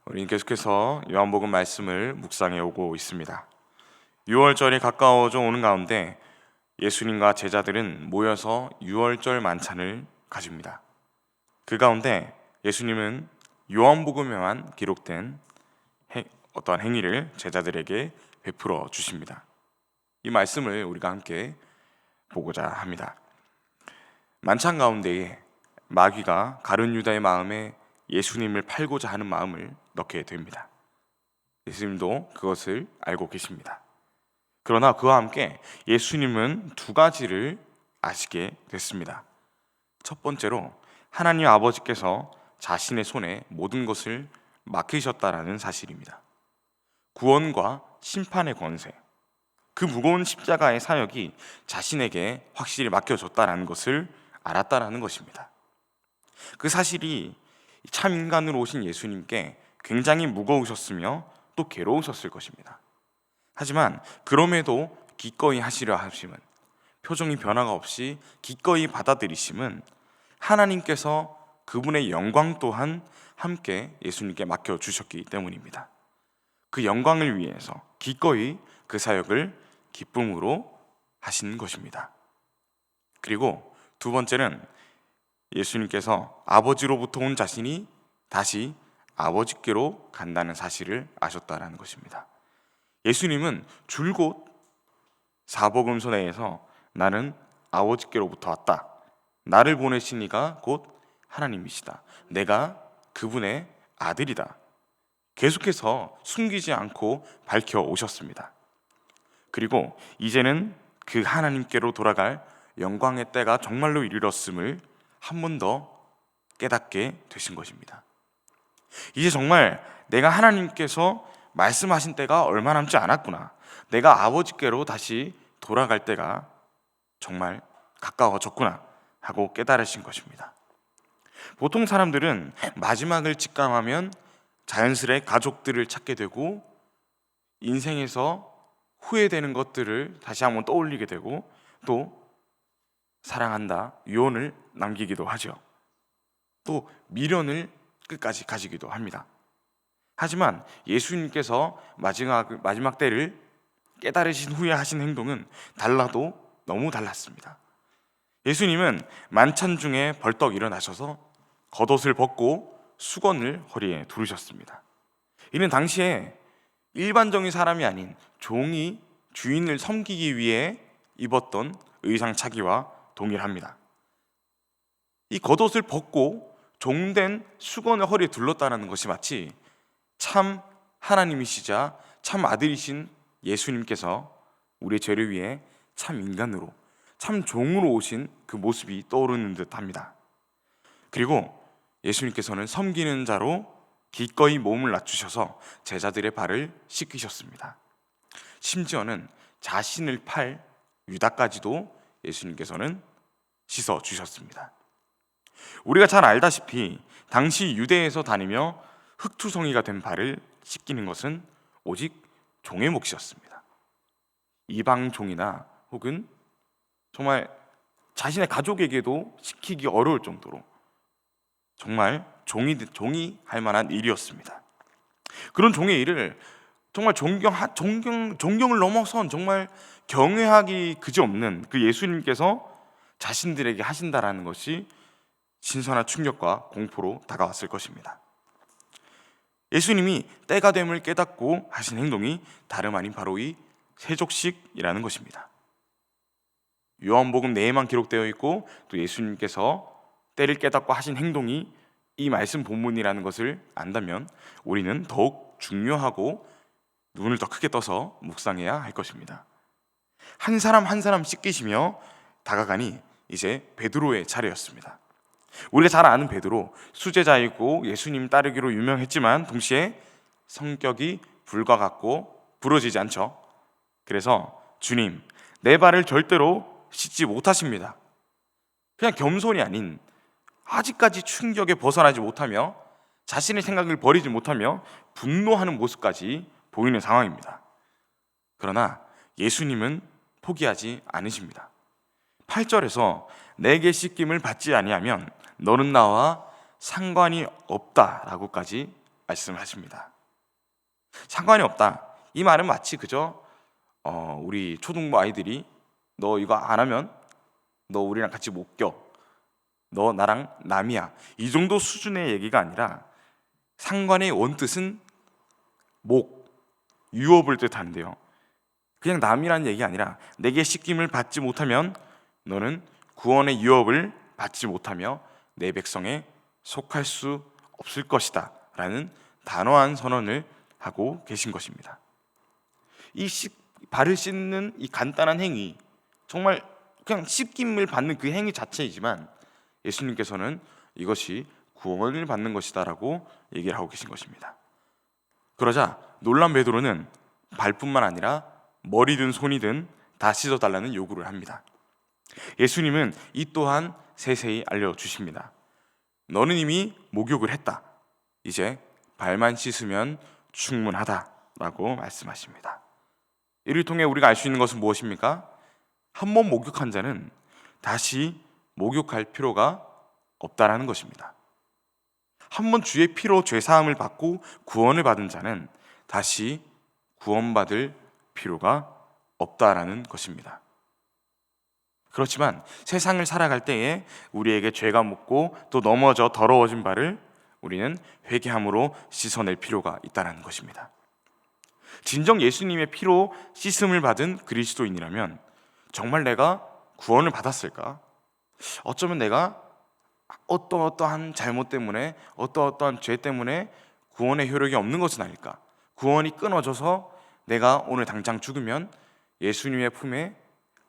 우리는 계속해서 요한복음 말씀을 묵상해 오고 있습니다. 6월절이 가까워져 오는 가운데 예수님과 제자들은 모여서 6월절 만찬을 가집니다. 그 가운데 예수님은 요한복음에만 기록된 어떠한 행위를 제자들에게 베풀어 주십니다. 이 말씀을 우리가 함께 보고자 합니다. 만찬 가운데에 마귀가 가룟 유다의 마음에 예수님을 팔고자 하는 마음을 넣게 됩니다. 예수님도 그것을 알고 계십니다. 그러나 그와 함께 예수님은 두 가지를 아시게 됐습니다. 첫 번째로 하나님 아버지께서 자신의 손에 모든 것을 맡기셨다라는 사실입니다. 구원과 심판의 권세, 그 무거운 십자가의 사역이 자신에게 확실히 맡겨졌다라는 것을 알았다라는 것입니다. 그 사실이 참 인간으로 오신 예수님께 굉장히 무거우셨으며 또 괴로우셨을 것입니다. 하지만 그럼에도 기꺼이 하시려 하심은, 표정이 변화가 없이 기꺼이 받아들이심은 하나님께서 그분의 영광 또한 함께 예수님께 맡겨주셨기 때문입니다. 그 영광을 위해서 기꺼이 그 사역을 기쁨으로 하신 것입니다. 그리고 두 번째는 예수님께서 아버지로부터 온 자신이 다시 아버지께로 간다는 사실을 아셨다는 것입니다. 예수님은 줄곧 사복음서 내에서 나는 아버지께로부터 왔다, 나를 보내신 이가 곧 하나님이시다, 내가 그분의 아들이다, 계속해서 숨기지 않고 밝혀 오셨습니다. 그리고 이제는 그 하나님께로 돌아갈 영광의 때가 정말로 이르렀음을 한 번 더 깨닫게 되신 것입니다. 이제 정말 내가 하나님께서 말씀하신 때가 얼마 남지 않았구나, 내가 아버지께로 다시 돌아갈 때가 정말 가까워졌구나 하고 깨달으신 것입니다. 보통 사람들은 마지막을 직감하면 자연스레 가족들을 찾게 되고 인생에서 후회되는 것들을 다시 한번 떠올리게 되고 또 사랑한다, 유언을 남기기도 하죠. 또 미련을 끝까지 가지기도 합니다. 하지만 예수님께서 마지막 때를 깨달으신 후에 하신 행동은 달라도 너무 달랐습니다. 예수님은 만찬 중에 벌떡 일어나셔서 겉옷을 벗고 수건을 허리에 두르셨습니다. 이는 당시에 일반적인 사람이 아닌 종이 주인을 섬기기 위해 입었던 의상 차기와 동일합니다. 이 겉옷을 벗고 종된 수건을 허리에 둘렀다는 것이 마치 참 하나님이시자 참 아들이신 예수님께서 우리의 죄를 위해 참 인간으로, 참 종으로 오신 그 모습이 떠오르는 듯합니다. 그리고 예수님께서는 섬기는 자로 기꺼이 몸을 낮추셔서 제자들의 발을 씻기셨습니다. 심지어는 자신을 팔 유다까지도 예수님께서는 씻어 주셨습니다. 우리가 잘 알다시피 당시 유대에서 다니며 흙투성이가 된 발을 씻기는 것은 오직 종의 몫이었습니다. 이방 종이나 혹은 정말 자신의 가족에게도 시키기 어려울 정도로 정말 종이 할 만한 일이었습니다. 그런 종의 일을 정말 존경을 넘어선 정말 경외하기 그지없는 그 예수님께서 자신들에게 하신다라는 것이 신선한 충격과 공포로 다가왔을 것입니다. 예수님이 때가 됨을 깨닫고 하신 행동이 다름 아닌 바로 이 세족식이라는 것입니다. 요한복음 내에만 기록되어 있고 또 예수님께서 때를 깨닫고 하신 행동이 이 말씀 본문이라는 것을 안다면 우리는 더욱 중요하고 눈을 더 크게 떠서 묵상해야 할 것입니다. 한 사람 한 사람 씻기시며 다가가니 이제 베드로의 차례였습니다. 우리가 잘 아는 베드로, 수제자이고 예수님 따르기로 유명했지만 동시에 성격이 불과 같고 부러지지 않죠. 그래서 주님, 내 발을 절대로 씻지 못하십니다. 그냥 겸손이 아닌 아직까지 충격에 벗어나지 못하며 자신의 생각을 버리지 못하며 분노하는 모습까지 보이는 상황입니다. 그러나 예수님은 포기하지 않으십니다. 8절에서 내게 씻김을 받지 아니하면 너는 나와 상관이 없다라고까지 말씀하십니다. 상관이 없다. 이 말은 마치 그저 우리 초등부 아이들이 너 이거 안 하면 너 우리랑 같이 못 껴. 너 나랑 남이야. 이 정도 수준의 얘기가 아니라 상관의 원뜻은 유업을 뜻하는데요. 그냥 남이라는 얘기 아니라 내게 씻김을 받지 못하면 너는 구원의 유업을 받지 못하며 내 백성에 속할 수 없을 것이다 라는 단호한 선언을 하고 계신 것입니다. 이 발을 씻는 이 간단한 행위, 정말 그냥 씻김을 받는 그 행위 자체이지만 예수님께서는 이것이 구원을 받는 것이다 라고 얘기를 하고 계신 것입니다. 그러자 놀란 베드로는 발뿐만 아니라 머리든 손이든 다 씻어달라는 요구를 합니다. 예수님은 이 또한 세세히 알려주십니다. 너는 이미 목욕을 했다. 이제 발만 씻으면 충분하다라고 말씀하십니다. 이를 통해 우리가 알 수 있는 것은 무엇입니까? 한 번 목욕한 자는 다시 목욕할 필요가 없다라는 것입니다. 한 번 주의 피로 죄사함을 받고 구원을 받은 자는 다시 구원받을 필요가 없다라는 것입니다. 그렇지만 세상을 살아갈 때에 우리에게 죄가 묻고 또 넘어져 더러워진 발을 우리는 회개함으로 씻어낼 필요가 있다는 것입니다. 진정 예수님의 피로 씻음을 받은 그리스도인이라면 정말 내가 구원을 받았을까? 어쩌면 내가 어떠한 잘못 때문에 어떠한 죄 때문에 구원의 효력이 없는 것은 아닐까? 구원이 끊어져서 내가 오늘 당장 죽으면 예수님의 품에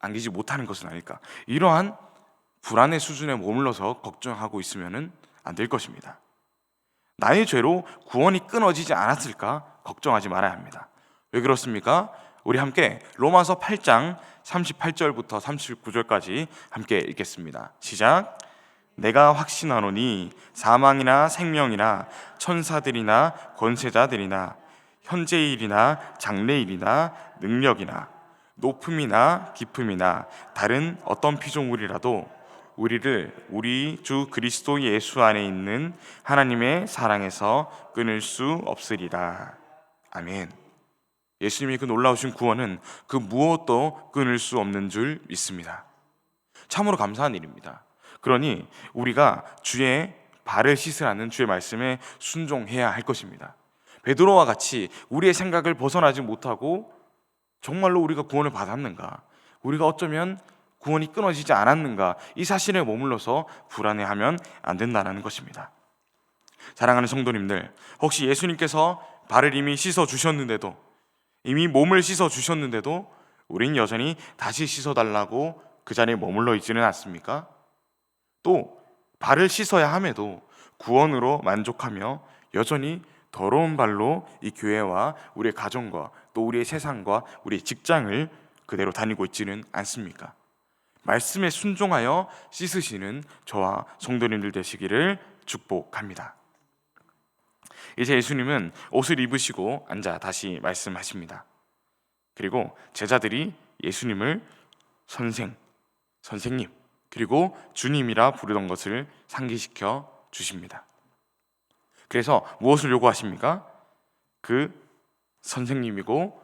안기지 못하는 것은 아닐까? 이러한 불안의 수준에 머물러서 걱정하고 있으면 안 될 것입니다. 나의 죄로 구원이 끊어지지 않았을까? 걱정하지 말아야 합니다. 왜 그렇습니까? 우리 함께 로마서 8장 38절부터 39절까지 함께 읽겠습니다. 시작. 내가 확신하노니 사망이나 생명이나 천사들이나 권세자들이나 현재일이나 장래일이나 능력이나 높음이나 깊음이나 다른 어떤 피조물이라도 우리를 우리 주 그리스도 예수 안에 있는 하나님의 사랑에서 끊을 수 없으리라. 아멘. 예수님의 그 놀라우신 구원은 그 무엇도 끊을 수 없는 줄 믿습니다. 참으로 감사한 일입니다. 그러니 우리가 주의 발을 씻으라는 주의 말씀에 순종해야 할 것입니다. 베드로와 같이 우리의 생각을 벗어나지 못하고 정말로 우리가 구원을 받았는가, 우리가 어쩌면 구원이 끊어지지 않았는가, 이 사실에 머물러서 불안해하면 안 된다는 것입니다. 사랑하는 성도님들, 혹시 예수님께서 발을 이미 씻어 주셨는데도, 이미 몸을 씻어 주셨는데도 우린 여전히 다시 씻어달라고 그 자리에 머물러 있지는 않습니까? 또 발을 씻어야 함에도 구원으로 만족하며 여전히 더러운 발로 이 교회와 우리의 가정과 또 우리의 세상과 우리의 직장을 그대로 다니고 있지는 않습니까? 말씀에 순종하여 씻으시는 저와 성도님들 되시기를 축복합니다. 이제 예수님은 옷을 입으시고 앉아 다시 말씀하십니다. 그리고 제자들이 예수님을 선생님 그리고 주님이라 부르던 것을 상기시켜 주십니다. 그래서 무엇을 요구하십니까? 그 선생님이고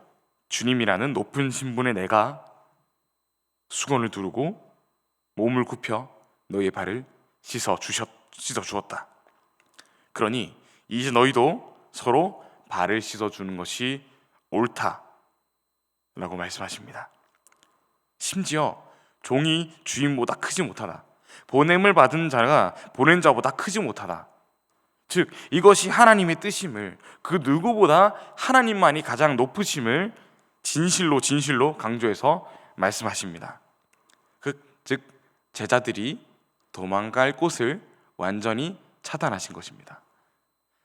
주님이라는 높은 신분의 내가 수건을 두르고 몸을 굽혀 너희의 발을 씻어 주었다. 그러니 이제 너희도 서로 발을 씻어 주는 것이 옳다라고 말씀하십니다. 심지어 종이 주인보다 크지 못하다. 보냄을 받은 자가 보낸 자보다 크지 못하다. 즉 이것이 하나님의 뜻임을, 그 누구보다 하나님만이 가장 높으심을 진실로 강조해서 말씀하십니다. 즉 제자들이 도망갈 곳을 완전히 차단하신 것입니다.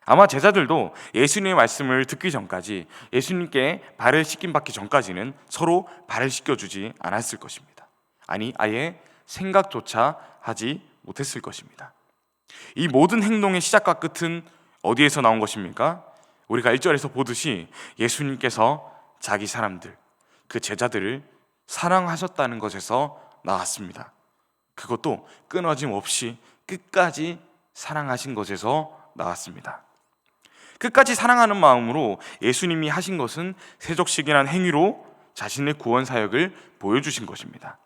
아마 제자들도 예수님의 말씀을 듣기 전까지, 예수님께 발을 씻김받기 전까지는 서로 발을 씻겨주지 않았을 것입니다. 아니 아예 생각조차 하지 못했을 것입니다. 이 모든 행동의 시작과 끝은 어디에서 나온 것입니까? 우리가 1절에서 보듯이 예수님께서 자기 사람들, 그 제자들을 사랑하셨다는 것에서 나왔습니다. 그것도 끊어짐 없이 끝까지 사랑하신 것에서 나왔습니다. 끝까지 사랑하는 마음으로 예수님이 하신 것은 세족식이란 행위로 자신의 구원 사역을 보여주신 것입니다.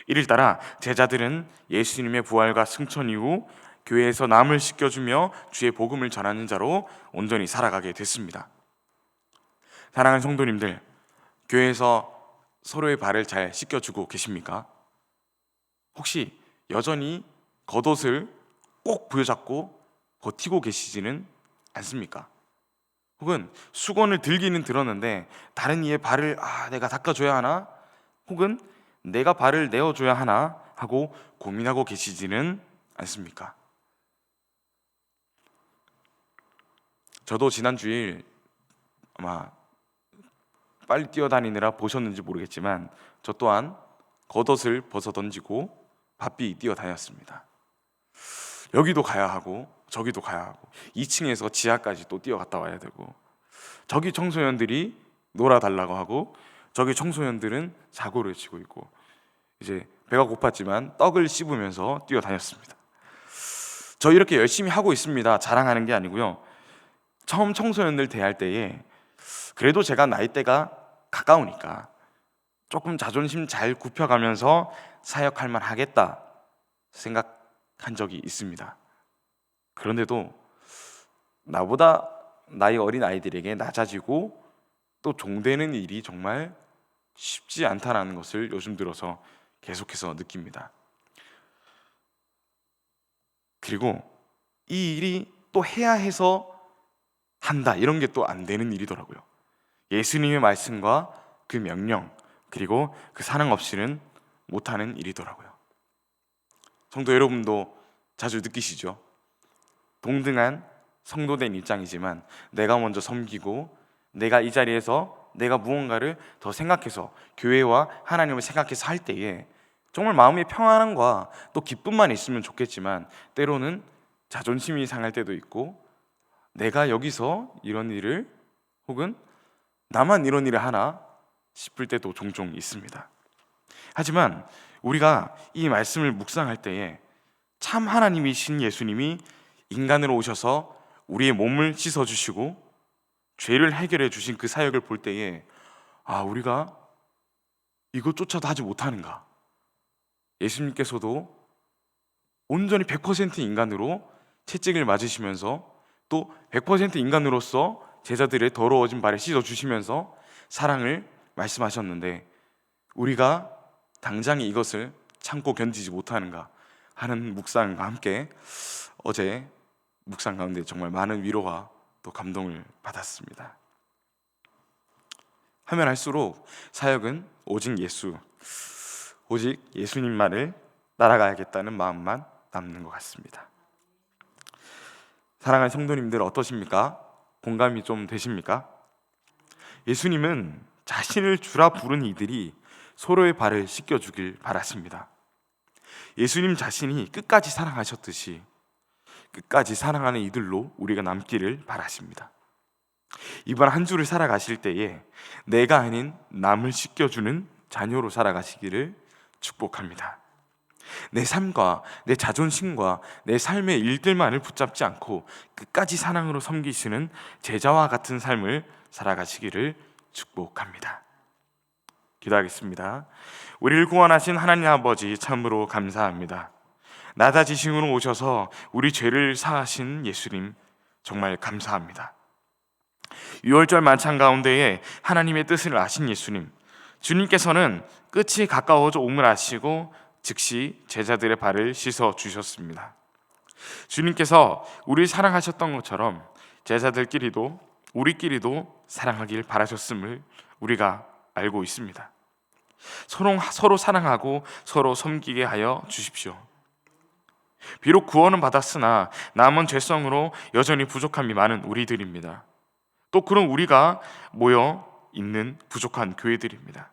이를 따라 제자들은 예수님의 부활과 승천 이후 교회에서 남을 씻겨주며 주의 복음을 전하는 자로 온전히 살아가게 됐습니다. 사랑하는 성도님들, 교회에서 서로의 발을 잘 씻겨주고 계십니까? 혹시 여전히 겉옷을 꼭 부여잡고 버티고 계시지는 않습니까? 혹은 수건을 들기는 들었는데 다른 이의 발을 내가 닦아줘야 하나? 혹은 내가 발을 내어줘야 하나? 하고 고민하고 계시지는 않습니까? 저도 지난 주일 아마 빨리 뛰어다니느라 보셨는지 모르겠지만 저 또한 겉옷을 벗어 던지고 바삐 뛰어다녔습니다. 여기도 가야 하고 저기도 가야 하고 2층에서 지하까지 또 뛰어갔다 와야 되고, 저기 청소년들이 놀아달라고 하고 저기 청소년들은 사고를 치고 있고, 이제 배가 고팠지만 떡을 씹으면서 뛰어다녔습니다. 저 이렇게 열심히 하고 있습니다. 자랑하는 게 아니고요. 처음 청소년들 대할 때에 그래도 제가 나이대가 가까우니까 조금 자존심 잘 굽혀가면서 사역할 만 하겠다 생각한 적이 있습니다. 그런데도 나보다 나이 어린 아이들에게 낮아지고 또 종되는 일이 정말 쉽지 않다는 것을 요즘 들어서 계속해서 느낍니다. 그리고 이 일이 또 해야 해서 한다, 이런 게 또 안 되는 일이더라고요. 예수님의 말씀과 그 명령, 그리고 그 사랑 없이는 못하는 일이더라고요. 성도 여러분도 자주 느끼시죠? 동등한 성도된 입장이지만 내가 먼저 섬기고 내가 이 자리에서 내가 무언가를 더 생각해서 교회와 하나님을 생각해서 할 때에 정말 마음의 평안함과 또 기쁨만 있으면 좋겠지만 때로는 자존심이 상할 때도 있고, 내가 여기서 이런 일을, 혹은 나만 이런 일을 하나 싶을 때도 종종 있습니다. 하지만 우리가 이 말씀을 묵상할 때에 참 하나님이신 예수님이 인간으로 오셔서 우리의 몸을 씻어주시고 죄를 해결해 주신 그 사역을 볼 때에 우리가 이것조차도 하지 못하는가? 예수님께서도 온전히 100% 인간으로 채찍을 맞으시면서 또 100% 인간으로서 제자들의 더러워진 발을 씻어주시면서 사랑을 말씀하셨는데 우리가 당장 이것을 참고 견디지 못하는가 하는 묵상과 함께 어제 묵상 가운데 정말 많은 위로와 또 감동을 받았습니다. 하면 할수록 사역은 오직 예수님만을 따라가야겠다는 마음만 남는 것 같습니다. 사랑하는 성도님들 어떠십니까? 공감이 좀 되십니까? 예수님은 자신을 주라 부른 이들이 서로의 발을 씻겨주길 바랐습니다. 예수님 자신이 끝까지 사랑하셨듯이 끝까지 사랑하는 이들로 우리가 남기를 바라십니다. 이번 한 주를 살아가실 때에 내가 아닌 남을 씻겨주는 자녀로 살아가시기를 축복합니다. 내 삶과 내 자존심과 내 삶의 일들만을 붙잡지 않고 끝까지 사랑으로 섬기시는 제자와 같은 삶을 살아가시기를 축복합니다. 기도하겠습니다. 우리를 구원하신 하나님 아버지 참으로 감사합니다. 낮아지심으로 오셔서 우리 죄를 사하신 예수님 정말 감사합니다. 유월절 만찬 가운데에 하나님의 뜻을 아신 예수님, 주님께서는 끝이 가까워져 옴을 아시고 즉시 제자들의 발을 씻어 주셨습니다. 주님께서 우리를 사랑하셨던 것처럼 제자들끼리도 우리끼리도 사랑하길 바라셨음을 우리가 알고 있습니다. 서로 사랑하고 서로 섬기게 하여 주십시오. 비록 구원은 받았으나 남은 죄성으로 여전히 부족함이 많은 우리들입니다. 또 그런 우리가 모여 있는 부족한 교회들입니다.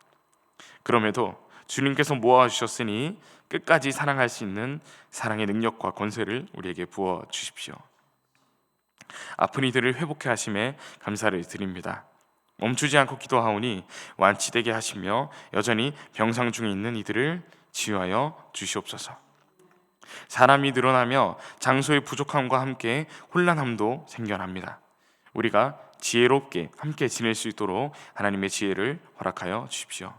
그럼에도 주님께서 모아주셨으니 끝까지 사랑할 수 있는 사랑의 능력과 권세를 우리에게 부어 주십시오. 아픈 이들을 회복해 하심에 감사를 드립니다. 멈추지 않고 기도하오니 완치되게 하시며 여전히 병상 중에 있는 이들을 치유하여 주시옵소서. 사람이 늘어나며 장소의 부족함과 함께 혼란함도 생겨납니다. 우리가 지혜롭게 함께 지낼 수 있도록 하나님의 지혜를 허락하여 주십시오.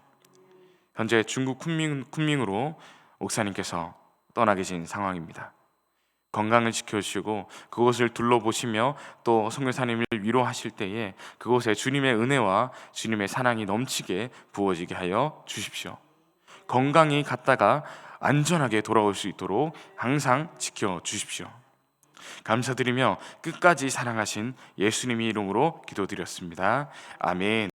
현재 중국 쿤밍으로 목사님께서 떠나 계신 상황입니다. 건강을 지켜주시고 그곳을 둘러보시며 또 선교사님을 위로하실 때에 그곳에 주님의 은혜와 주님의 사랑이 넘치게 부어지게 하여 주십시오. 건강히 갔다가 안전하게 돌아올 수 있도록 항상 지켜주십시오. 감사드리며 끝까지 사랑하신 예수님의 이름으로 기도드렸습니다. 아멘.